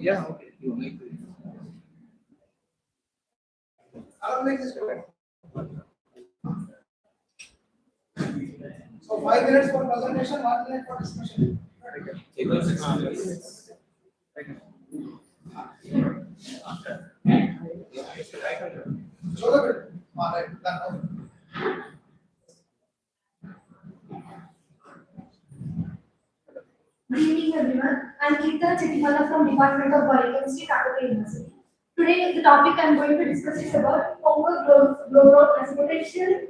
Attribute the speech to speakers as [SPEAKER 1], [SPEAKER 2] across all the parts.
[SPEAKER 1] Yeah, okay. You make it.
[SPEAKER 2] So 5 minutes for presentation, 1 minute for discussion. चलो बेटा, alright, done.
[SPEAKER 3] Good evening, everyone. I'm Geeta Chettimala from Department of Biochemistry, Kakatiya University. Today, the topic I'm going to discuss is about global as a potential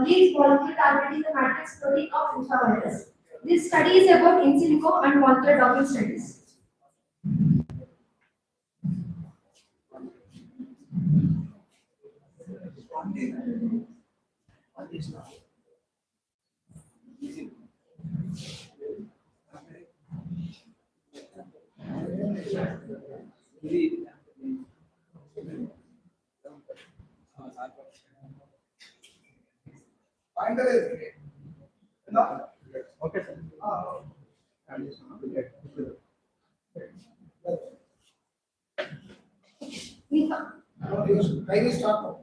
[SPEAKER 3] lead molecule targeting the matrix protein of Nipah virus. This study is about in silico and molecular docking studies.
[SPEAKER 2] Find the way. No?
[SPEAKER 1] Okay, sir.
[SPEAKER 3] Nipah.
[SPEAKER 2] Can you start?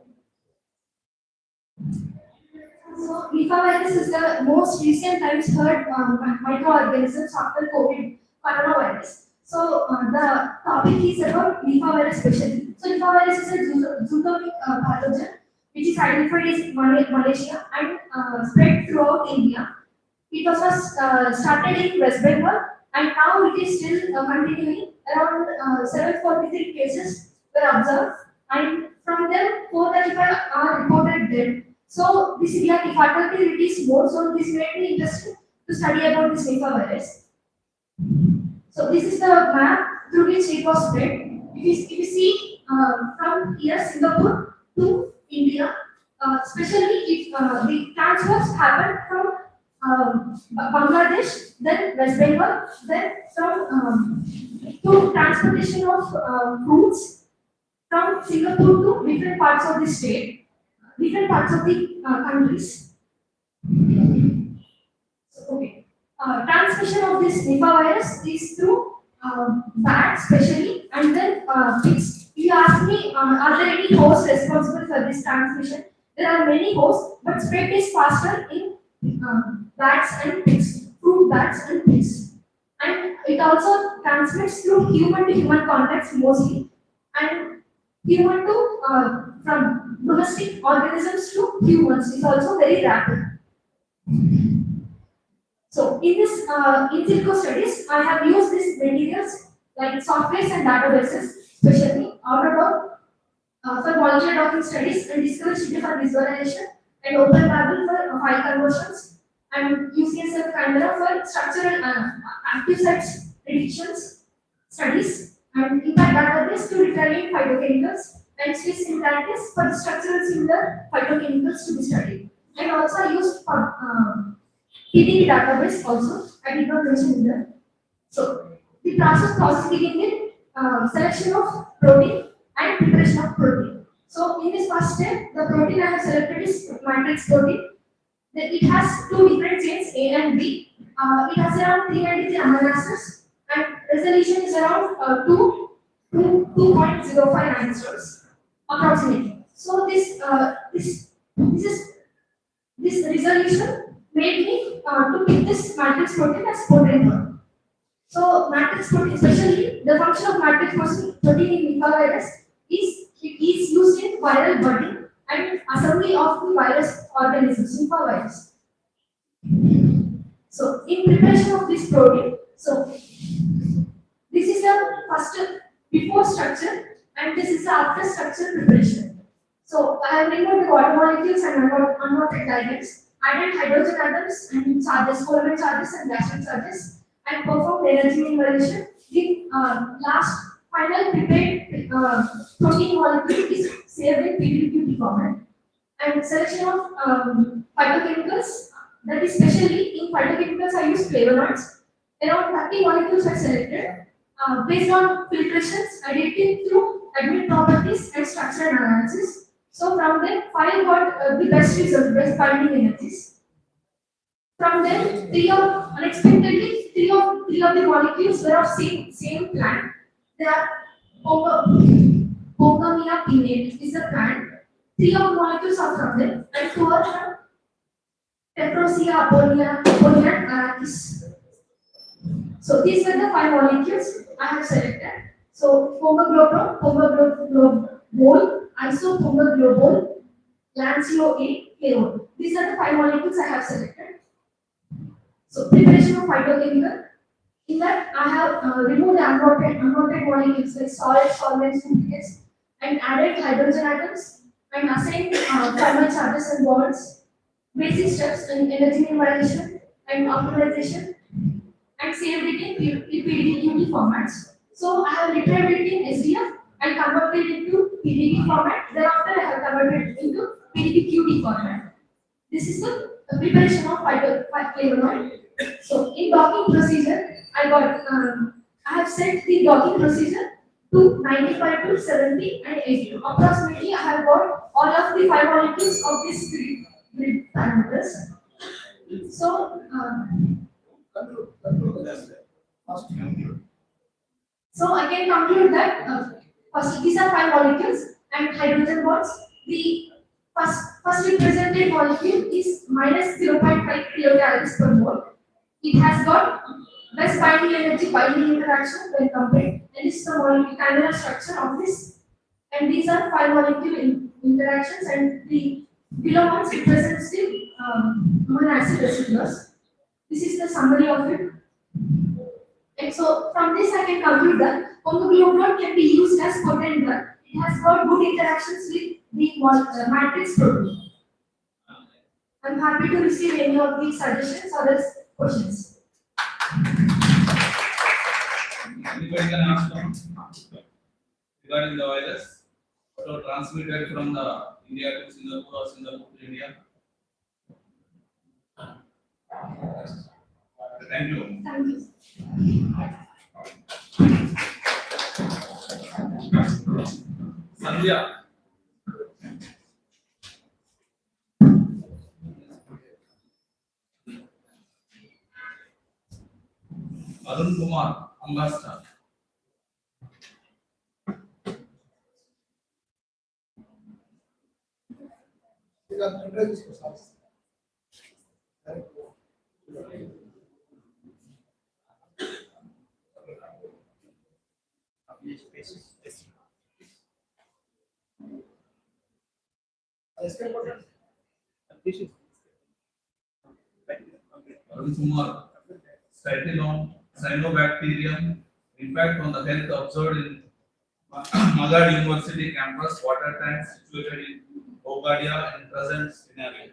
[SPEAKER 3] So, Nipah virus is the most recent times heard microorganisms after COVID coronavirus. So, the topic is about Nipah virus specially. So, Nipah virus is a zoonotic pathogen which is identified in Malaysia and spread throughout India. It was first started in West Bengal and now it is still continuing. Around 743 cases were observed and from them 435 are reported dead. So this is like fatality is more, so this made me interested to study about this Nipah virus. So this is the map through which it was spread. If you see from here Singapore to India, especially if the transfers happen from Bangladesh, then West Bengal, then from to transportation of fruits from Singapore to different parts of the state, different parts of the countries. Okay. Transmission of this Nipah virus is through bats, especially, and then pigs. If you ask me, are there any hosts responsible for this transmission? There are many hosts, but spread is faster in bats and pigs, fruit bats and pigs. And it also transmits through human to human contacts mostly, and human to from domestic organisms to humans is also very rapid. So in this in silico studies, I have used these materials like softwares and databases, especially Autodoc for molecular docking studies and Discovery Studio for visualization and OpenBabel for file conversions and UCSF Canberra for structural active sites predictions studies and impact database to determine phytochemicals and Swiss Syntactis for structural similar phytochemicals to be studied. And also I used PDB database also, I did not mention here. So, the process begins with selection of protein and preparation of protein. So, in this first step, the protein I have selected is matrix protein. Then it has two different chains A and B. It has around 393 amino acids and resolution is around 2.05 angstroms approximately. So, this resolution made me to pick this matrix protein as potent one. So matrix protein, especially the function of matrix protein in Nipah virus is it is used in viral budding and assembly of the virus organisms, Nipah virus. So in preparation of this protein, so this is the first before structure and this is the after structure preparation. So I have removed the water molecules and unwanted ligands, added hydrogen atoms and charges, covalent charges and gastric charges, and performed energy inversion. The last final prepared protein molecule is saved in PDQ format. And selection of phytochemicals, that is specially in phytochemicals I use flavonoids. Around 30 molecules are selected based on filtrations, additive through admin properties and structural analysis. So from them, 5 got the best results, best binding energies. From them, 3 of unexpectedly three of the molecules were of same plant. They are Pogamia pinnate is a plant. Three of the molecules are from them, and two are from Tetrosia aponia and Arachis. So these were the five molecules I have selected. So fomeglobol, isofomeglobol, Lancio A, KO. These are the five molecules I have selected. So preparation of phytochemical. In that I have removed the unwanted molecules like solids, solvents, duplicates, and added hydrogen atoms and assigned thermal charges and bonds, basic steps in energy minimization and optimization, and saved it in PDB formats. So I have retrieved it in SDF and converted it into PDB format. Thereafter, I have converted it into PDB-QD format. This is the preparation of flavonoid. So in docking procedure, I have set the docking procedure to 95 to 70 and 80. Approximately, I have got all of the five molecules of these grid parameters. So. So I can conclude that first these are five molecules and hydrogen bonds. The first represented molecule is minus 0.5 kilocalories per mole. It has got less binding energy binding interaction when compared. And this is the molecule chimeral structure of this. And these are five molecule interactions, and the below ones represents the amino acid residues. This is the summary of it. And so from this I can conclude that fomeglobol can be used as potent drug. It has got good interactions with the matrix protein. I'm happy to receive any of these suggestions or else questions.
[SPEAKER 4] Anybody can ask one regarding the virus? So transmitted from the India to Singapore or Singapore to India? Thank you.
[SPEAKER 3] Thank you.
[SPEAKER 4] Sandhya. Arun Kumar, Ambassador. Arun Kumar, cyanobacterium, impact on the health observed in Magad University campus water tank situated in Bogadia in present scenario.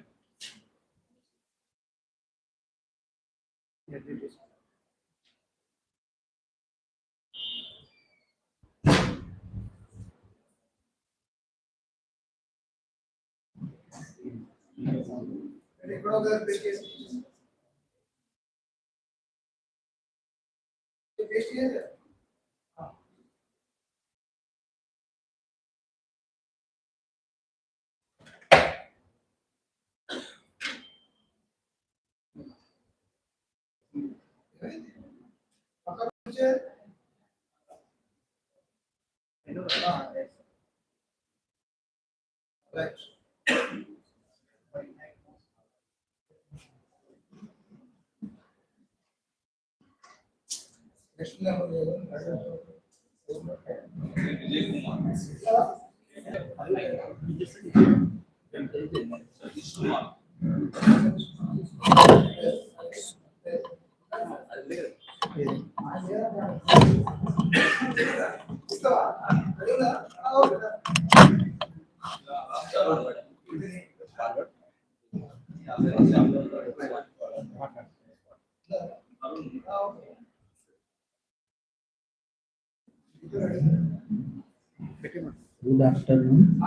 [SPEAKER 2] Right.
[SPEAKER 4] Vijay Kumar. Satish Kumar.
[SPEAKER 5] Good afternoon.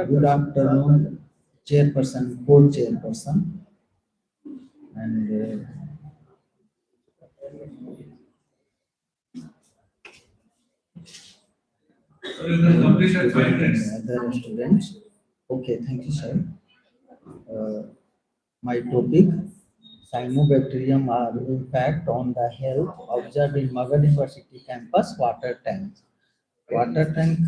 [SPEAKER 5] Good afternoon, chairperson, co-chairperson, and
[SPEAKER 4] So you can complete at 5 minutes.
[SPEAKER 5] other students. Okay, thank you, sir. My topic, cyanobacterium are impact on the health observed in Magadha University campus water tanks. Water tank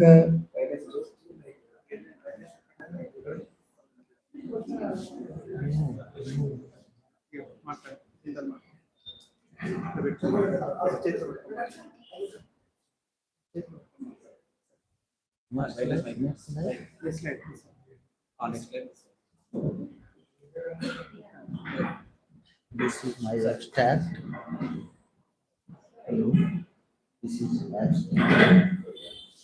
[SPEAKER 5] this is my abstract. Hello. This is abstract.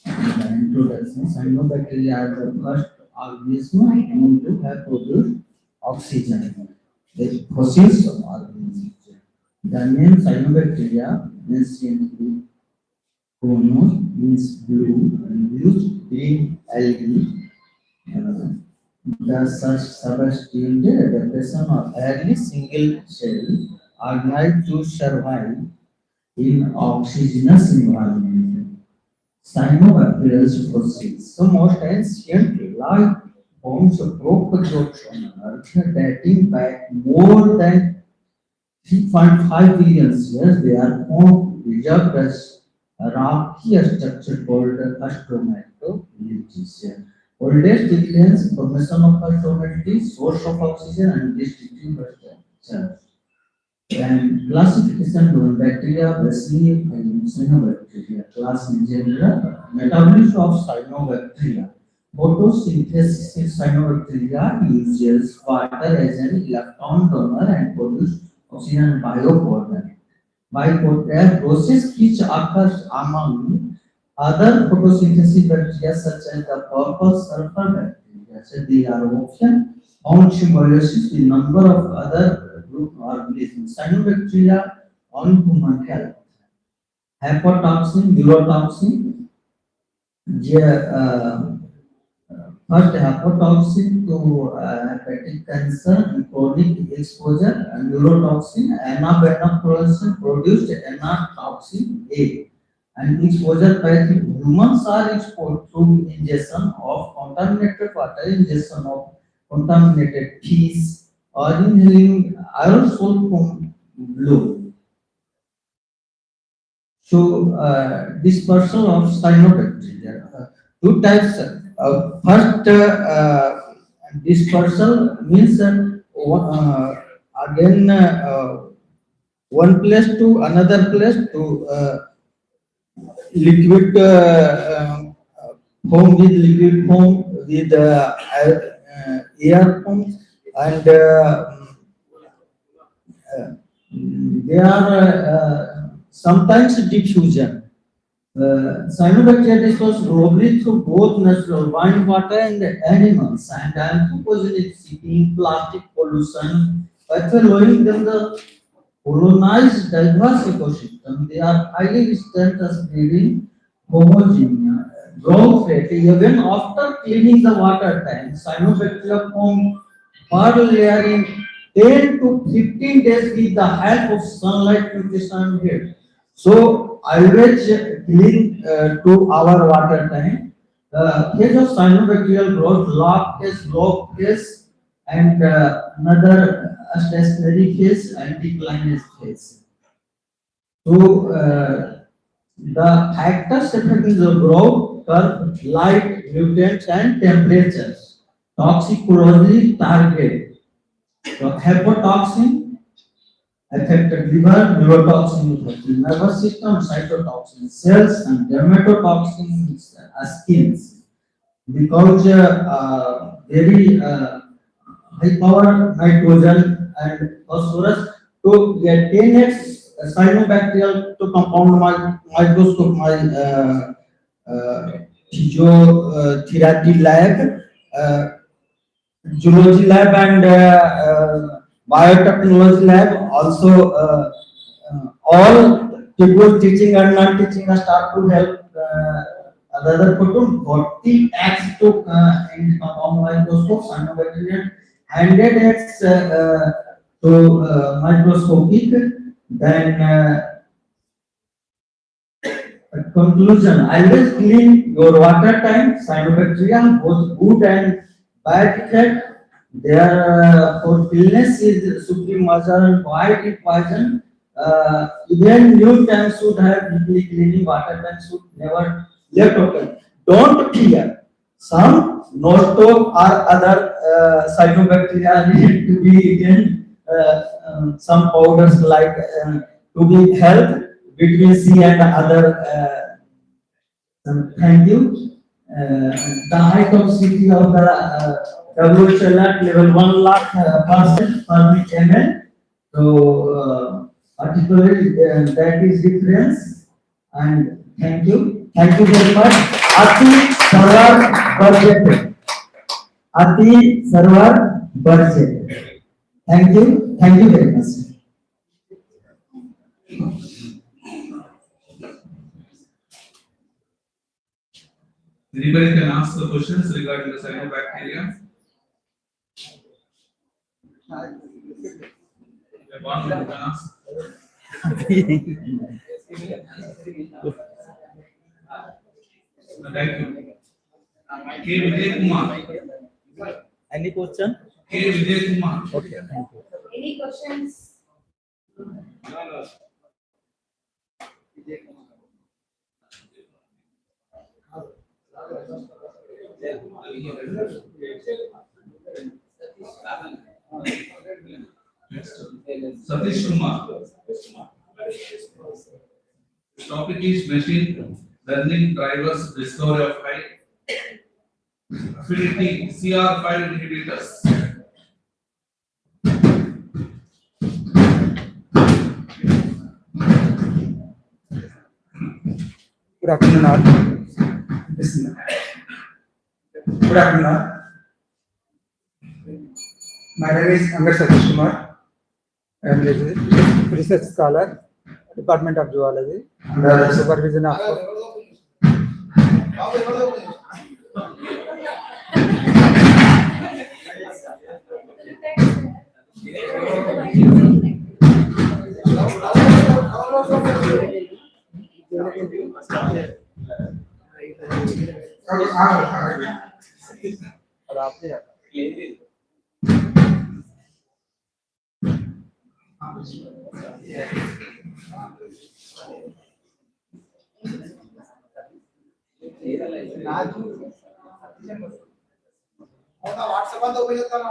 [SPEAKER 5] The introduction. Cyanobacteria are the first organism known to have produced oxygen. The fossils of organisms. The name cyanobacteria anciently chronos means blue and used green algae. The substitute adaptation of early single cell organized to survive in oxygenous environment. Cyanobacterial fossils. So most ancient life forms of prokaryotes on Earth dating back more than 3.5 billion years. They are found preserved as a rocky structure called astromatophytes. Oldest evidence formation of astromatophytes, source of oxygen and distributive structure. And classification of bacteria, bacilli, and cyanobacteria. Class in general, metabolism of cyanobacteria. Photosynthesis in cyanobacteria uses water as an electron donor and produce oxygen bioproduct. Bioproduct process which occurs among other photosynthesis bacteria such as the purple sulfur bacteria. So they are often found symbiosis with number of other group organisms. Cyanobacteria on human health. Hepatotoxin, neurotoxin. First, hepatotoxin to hepatic cancer and chronic exposure, and neurotoxin, anabenofluorescence produced anatoxin A. And exposure path humans are exposed through ingestion of contaminated water, ingestion of contaminated fish, or inhaling aerosol from blue. So, dispersal of cyanobacteria. Two types. First, dispersal means again one place to another place to liquid foam with liquid foam with air foam, and they are sometimes diffusion. Cyanobacteria disperse globally through both natural wine, water, and animals, and anthropogenic seeping, plastic pollution, allowing them the colonize diverse ecosystem. They are highly resistant as breeding homogeneous. Growth rate, even after cleaning the water tank, cyanobacteria form per layer in 10 to 15 days with the help of sunlight, nutrition, and heat. So, always clean to our water tank. The phase of cyanobacterial growth, log phase, and another stationary phase and decline phase. So, the factors affecting the growth curve, light, nutrients, and temperatures. Toxicology target. So, hepatotoxin affected liver, neurotoxin affected nervous system, cytotoxin cells, and dermatotoxin skins. Because very high power nitrogen and phosphorus to get 10x cyanobacterial to compound microscope physiotherapy lab, zoology lab, and biotechnology lab. Also, all people teaching and non-teaching start to help other photo 40x to in compound microscope cyanobacteria, 100x to microscopic. Then conclusion: always clean your water tank. Cyanobacteria, both good and bad effect, their for illness is supreme measure and why it poison. Even new tanks should have deeply cleaning water tanks should never left open. Don't fear. Some nostoc or other cytobacteria need to be eaten. Some powders like to be help between C and other. Thank you. The high toxicity of the WHO alert level 1 lakh percent per ml. So particularly that is difference. And thank you very much. Ati Sarwar Budget. Ati Sarwar Budget. Thank you very much.
[SPEAKER 4] Anybody can ask the questions regarding the cyanobacteria? One can ask. Thank you. K. Vijay Kumar.
[SPEAKER 5] Any question?
[SPEAKER 4] K. Vijay Kumar.
[SPEAKER 5] Okay, thank you.
[SPEAKER 3] Any questions?
[SPEAKER 4] Satish Kumar. The topic is machine learning drivers discovery of high affinity CR5 inhibitors.
[SPEAKER 6] Good afternoon, all. Listen. Good afternoon, all. My name is Angar Satish Kumar. I am a research scholar, Department of Zoology, under the supervision of
[SPEAKER 2] WhatsApp ಅಂತ ಉಪಯೋಗಿಸ್ತಾನ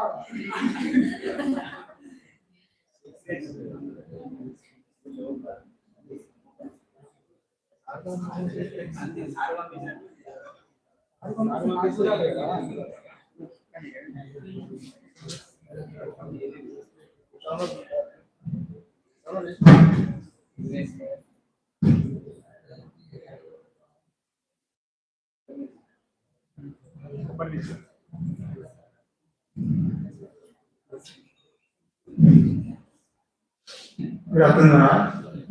[SPEAKER 6] Good afternoon, all.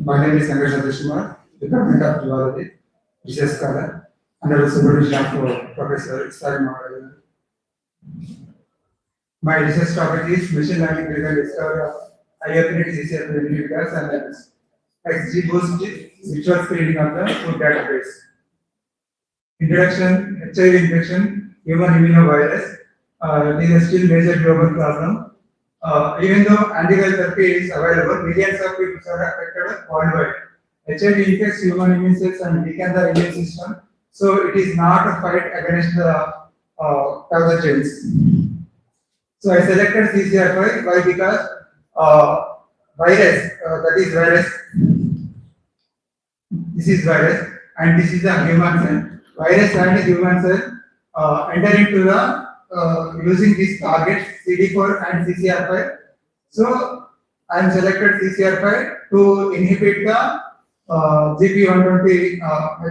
[SPEAKER 6] My name is Angar Satish Kumar, Department of Zoology, research scholar, under the supervision of Professor Sari Maharajan. My research topic is machine learning driven discovery of high affinity CCR inhibitors and XGBoost visual screening of the food database. Introduction: HIV infection, human immunovirus. It is still major global problem. Even though antiviral therapy is available, millions of people are affected worldwide. HIV infects human immune cells and weakens the immune system, so it is not a fight against the pathogens. So I selected CCR5. Why? Because virus, that is virus. This is virus, and this is a human cell. Virus and human cell enter into the using these targets CD4 and CCR5. So I am selected CCR5 to inhibit the GP120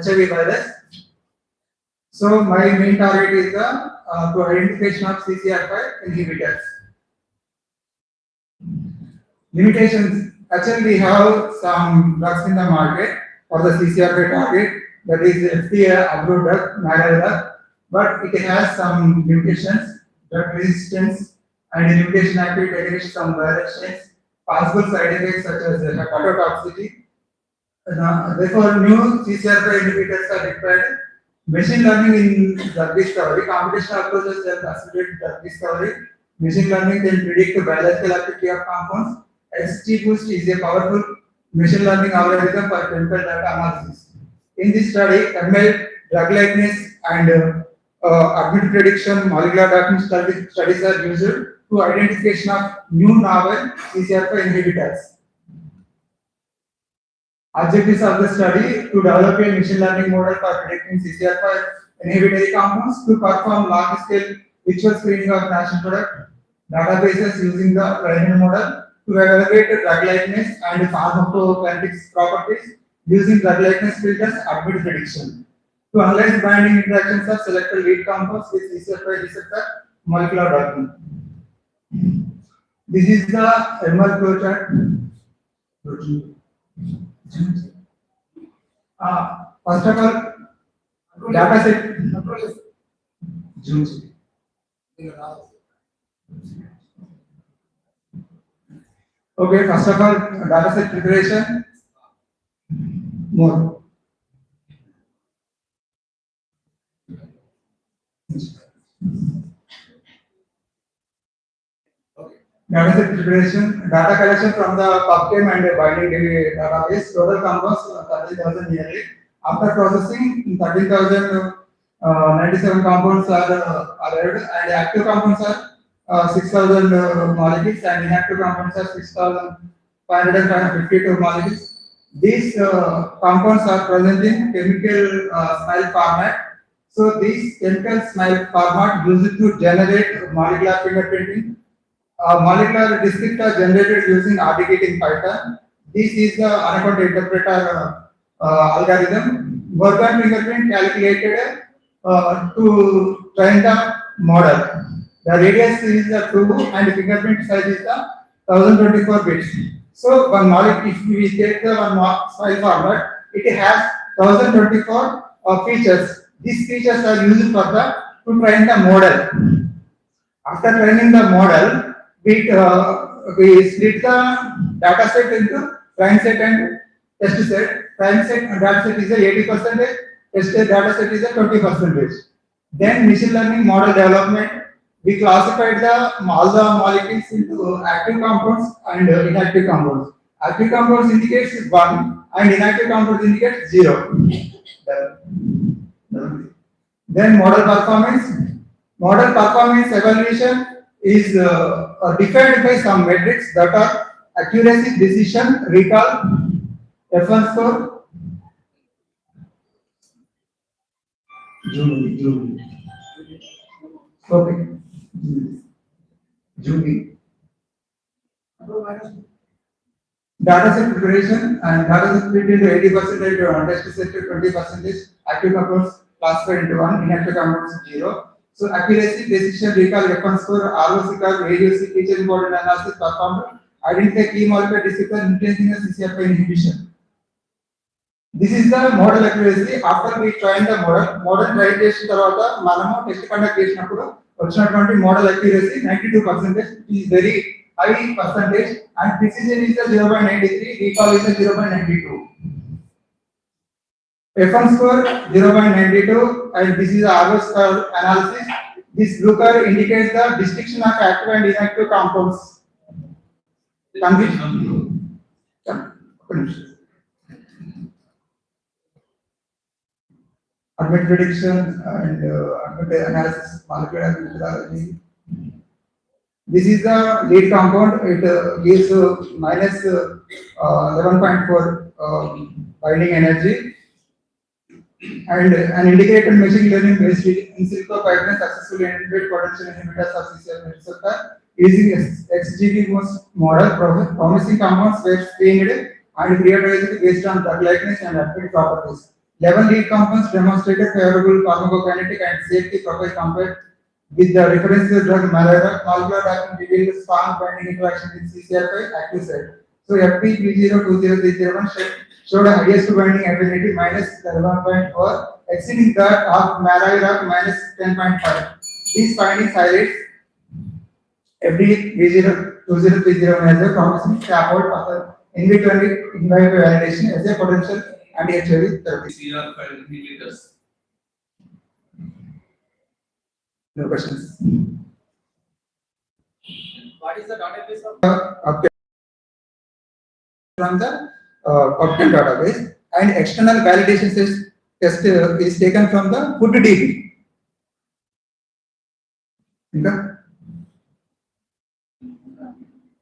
[SPEAKER 6] HIV virus. So my main target is the to identification of CCR5 inhibitors. Limitations: actually we have some drugs in the market for the CCR5 target, that is FDA approved drug, Maral drug, but it has some limitations, drug resistance, and limitation activity against some virus strains, possible side effects such as hepatotoxicity. Therefore, new CCR5 inhibitors are required. Machine learning in drug discovery, computational approaches help accelerate drug discovery, machine learning can predict the biological activity of compounds. XGBoost is a powerful machine learning algorithm for chemical data analysis. In this study, ML, drug likeness, and admit prediction molecular docking studies are used to identification of new novel CCR5 inhibitors. Objectives of the study to develop a machine learning model for predicting CCR5 inhibitory compounds, to perform large-scale visual screening of national product databases using the Rayman model, to evaluate the drug likeness and pharmacokinetics properties using drug likeness filters admit prediction, to analyze binding interactions of selected lead compounds with CCR5 receptor molecular docking. This is the ML flowchart. First of all, data set. Okay, first of all, data set preparation. More. Data set preparation, data collection from the PubChem and binding database, total compounds 30,000 yearly. After processing, 13,097 compounds are arrived, and active compounds are 6,000 molecules, and inactive compounds are 6,552 molecules. These compounds are present in chemical smile format. So these chemical smile format used to generate molecular fingerprinting. Molecular descriptor generated using RDKit in Python. This is the Anaconda interpreter algorithm. Morgan fingerprint calculated to train the model. The radius is 2 and fingerprint size is 1024 bits. So one molecule, if we take the one file format, it has 1024 features. These features are used for to train the model. After training the model, we split the data set into train set and test set. Train set and data set is 80%, test set data set is 20%. Then machine learning model development, we classified all the molecules into active compounds and inactive compounds. Active compounds indicates 1 and inactive compounds indicates 0. Then model performance. Model performance evaluation is defined by some metrics that are accuracy, decision, recall, F1 score. Okay. Data set preparation and data set split into 80% test set to 20%, active compounds classified into 1, inactive compounds 0. So accuracy, decision, recall, F1 score, ROC curve, AUC, feature important analysis performed, identify key molecular descriptor influencing the CCR5 inhibition. This is the model accuracy. After we train the model train చేసిన తర్వాత మనము test conduct చేసినప్పుడు వచ్చినటువంటి model accuracy 92%, is very high percentage, and precision is 0.93, recall is 0.92. F1 score 0.92, and this is the ROS curve analysis. This blue curve indicates the distinction of active and inactive compounds. Admit prediction and admit analysis, molecular methodology. This is the lead compound. It gives minus 11.4 binding energy. And an integrated machine learning based in silico pipeline successfully identified potential inhibitors of CCR5 receptor using XGBoost model. Promising compounds were screened and prioritized based on drug likeness and activity properties. 11 lead compounds demonstrated favorable pharmacokinetic and safety profile compared with the reference drug malaria. Molecular docking revealed strong binding interaction with CCR5 active site. So FP302031 showed a highest binding affinity minus 11.4, exceeding that of malaria minus 10.5. These findings highlight FD2030 as a promising scaffold for in vitro and in vivo validation as a potential anti-HIV therapy.
[SPEAKER 4] CCR5 inhibitors.
[SPEAKER 6] No questions.
[SPEAKER 1] What is the database of?
[SPEAKER 6] From the PubChem database, and external validation test is taken from the FoodDB. ఇంకా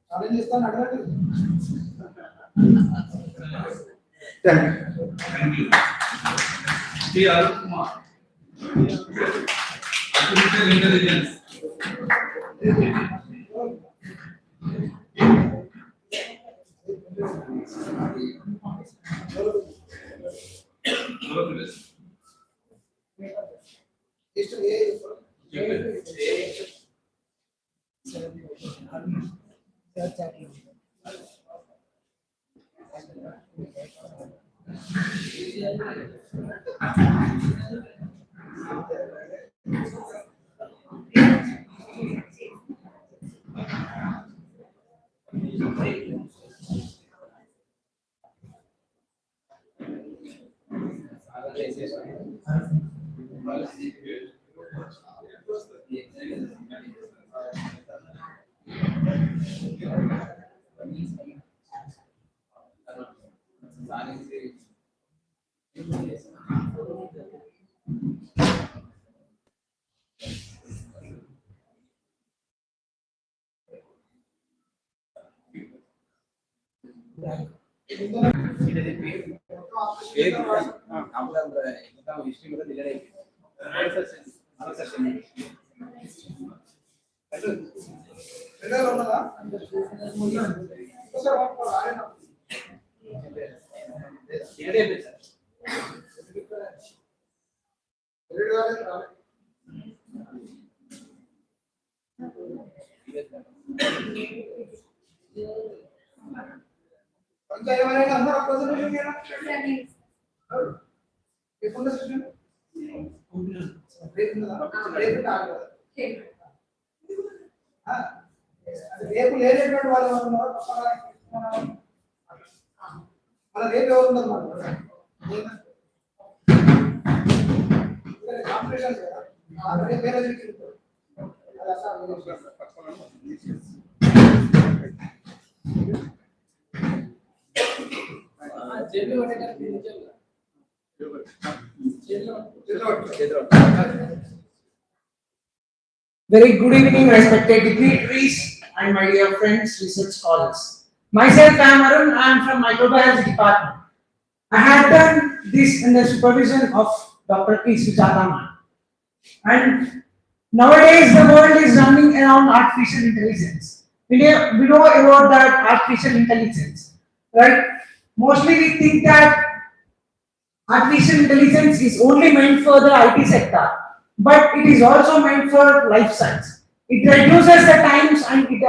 [SPEAKER 2] challenge ఇస్తాను అడగండి.
[SPEAKER 6] Thank you.
[SPEAKER 4] Thank you. P. Arun Kumar. Artificial intelligence.
[SPEAKER 2] Just ఇంకా ఎవరైనా అందరూ presentation చేయాలి. ఎప్పుడు session రేపు కాదు రేపు లేనటువంటి వాళ్ళు మన రేపు ఎవరు ఉన్నారు కాంపిటీషన్ కదా రేపు వేరే
[SPEAKER 7] Very good evening, respected dignitaries and my dear friends, research scholars. Myself, I am Arun. I am from Microbiology Department. I had done this in the supervision of Dr. P. Sujatama. And nowadays, the world is running around artificial intelligence. We know about that artificial intelligence, right? Mostly we think that artificial intelligence is only meant for the IT sector, but it is also meant for life science. It reduces the times and it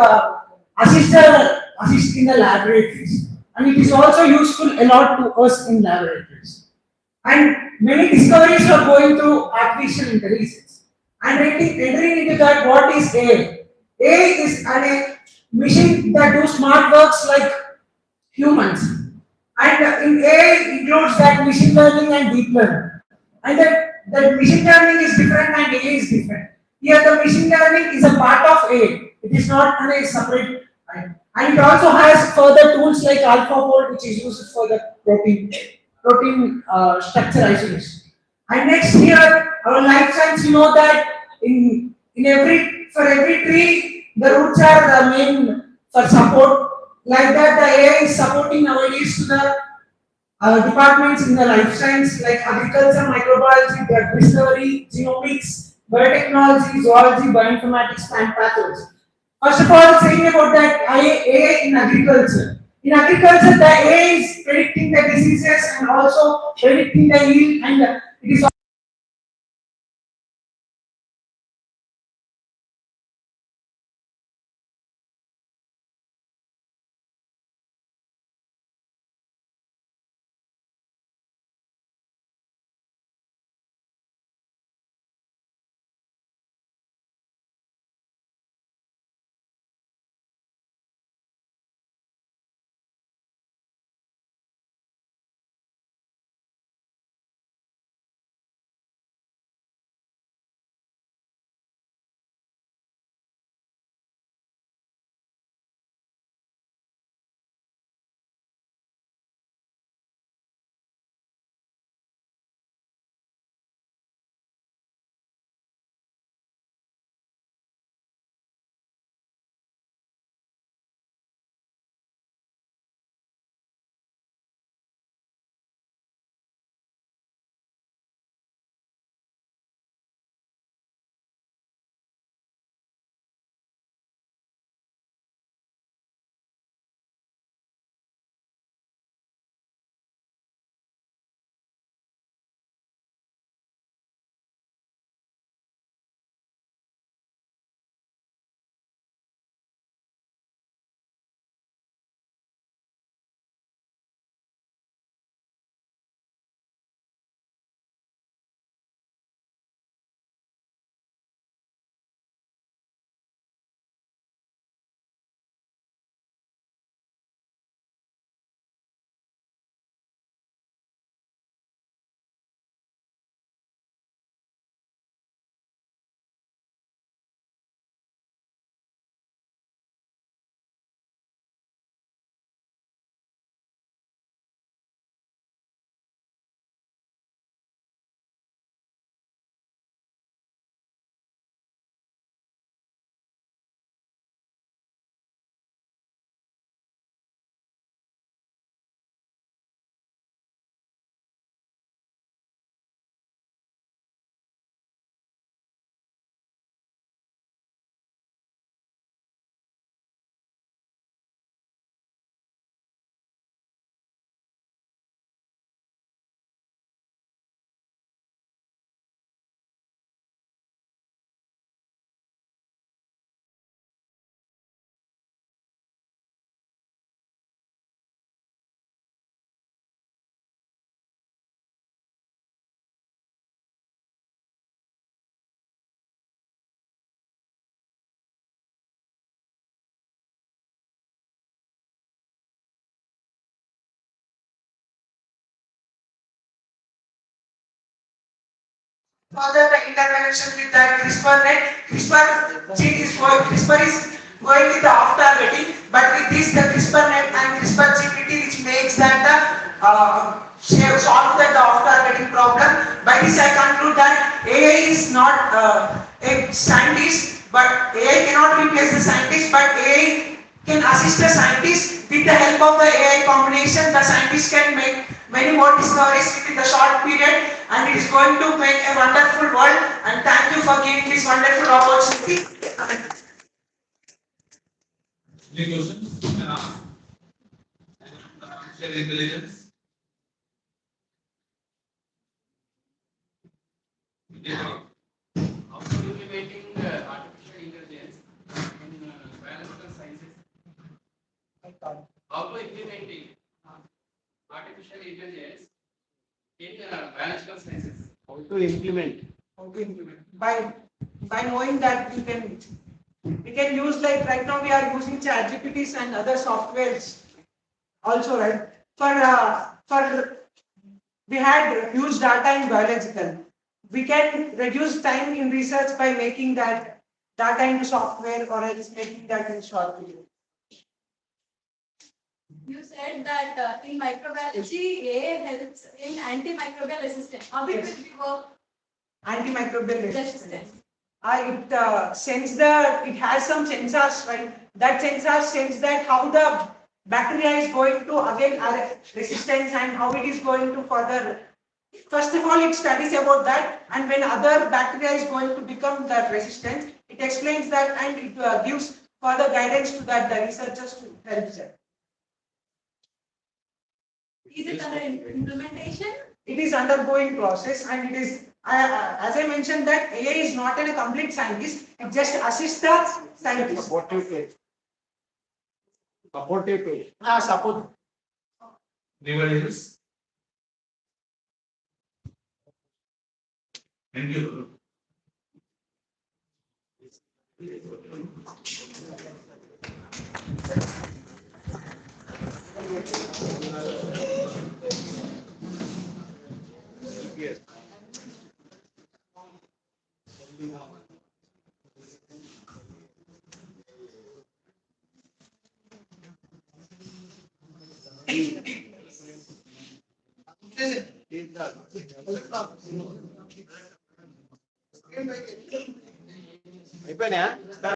[SPEAKER 7] assists in the laboratories, and it is also useful a lot to us in laboratories. And many discoveries are going through artificial intelligence. And entering into that, what is AI? AI is a machine that do smart works like humans. And in AI includes that machine learning and deep learning. And that machine learning is different and AI is different. Here the machine learning is a part of AI. It is not a separate. And it also has further tools like AlphaFold, which is used for the protein structure isolation. And next here, our life science, you know that for every tree, the roots are the main for support. Like that, the AI is supporting nowadays to the departments in the life science like agriculture, microbiology, drug discovery, genomics, biotechnology, zoology, bioinformatics, and pathology. First of all, saying about that AI in agriculture. In agriculture, the AI is predicting the diseases and also predicting the yield, and it is further the intervention with that CRISPR net. CRISPR is going with the off targeting, but with this the CRISPR net and CRISPR GPT which makes that the solve that the off targeting problem. By this I conclude that AI is not a scientist, but AI cannot replace the scientist, but AI can assist the scientist. With the help of the AI combination, the scientist can make many more discoveries within the short period, and it is going to make a wonderful world. And thank you for giving this wonderful opportunity.
[SPEAKER 4] Any questions? You can ask. Artificial intelligence.
[SPEAKER 8] Also implementing artificial intelligence in biological sciences. Also implementing artificial intelligence in biological sciences.
[SPEAKER 7] How to implement? By knowing that we can use, like right now we are using ChatGPTs and other softwares also, right? For we had huge data in biological. We can reduce time in research by making that data into software or else making that in short video.
[SPEAKER 3] You said that in microbiology, AI helps in antimicrobial resistance. How it will be work
[SPEAKER 7] Antimicrobial resistance.
[SPEAKER 3] resistance?
[SPEAKER 7] It has some sensors, right? That sensor sense that how the bacteria is going to again resistance and how it is going to further. First of all, it studies about that, and when other bacteria is going to become that resistant, it explains that and it gives further guidance to that the researchers to help them.
[SPEAKER 3] Is it under implementation?
[SPEAKER 7] It is undergoing process, and it is as I mentioned that AI is not a complete scientist. It just assists the scientist.
[SPEAKER 8] Supportive tool.
[SPEAKER 7] Support.
[SPEAKER 4] Anybody else? Thank you.
[SPEAKER 8] అయిపోయినా